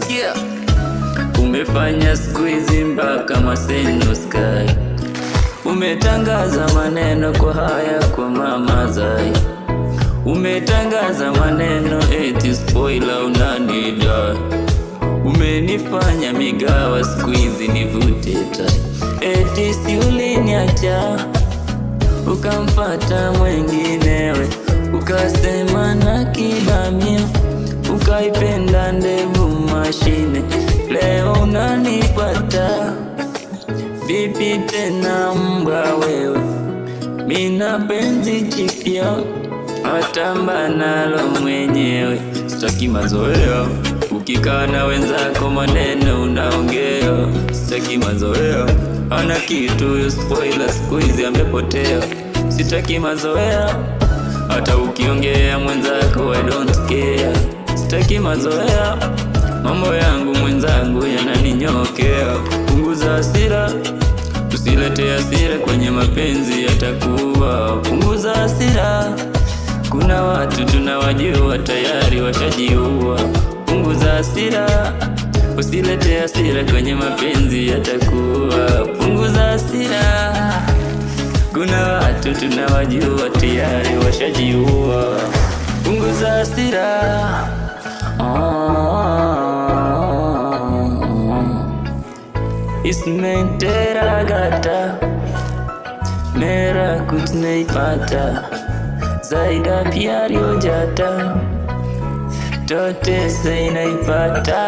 Yeah. Umefanya squeeze mpaka Maseno Sky. Umetangaza maneno kwa haya kwa mama Zai. Umetangaza maneno eti spoiler unanidai. Umenifanya migawa squeeze nivute tai. Eti si uliniacha ukamfata mwenginewe, ukasema na kibamia, ukaipenda ndevu mashine. Leo unanipata vipi tena mbwa wewe? Mina penzi jipya atamba nalo mwenyewe. Sitaki mazoea, ukikaa na wenzako maneno unaongea. Sitaki mazoea, ana kitu spoiler squeeze amepotea. Sitaki mazoea, hata ukiongea mwenzako I don't care. Sitaki mazoea, mambo yangu mwenzangu yananinyokea. Punguza hasira, usilete hasira kwenye mapenzi yatakuwa. Punguza hasira, kuna watu tunawajua tayari washajiua. Punguza hasira, usilete hasira kwenye mapenzi yatakuwa. Punguza hasira, kuna watu tunawajua tayari washajiua. Punguza hasira. इसमें तेरा गाता मेरा कुछ नहीं पाता, ज़्यादा प्यार हो जाता तो तेरे से नहीं पाता।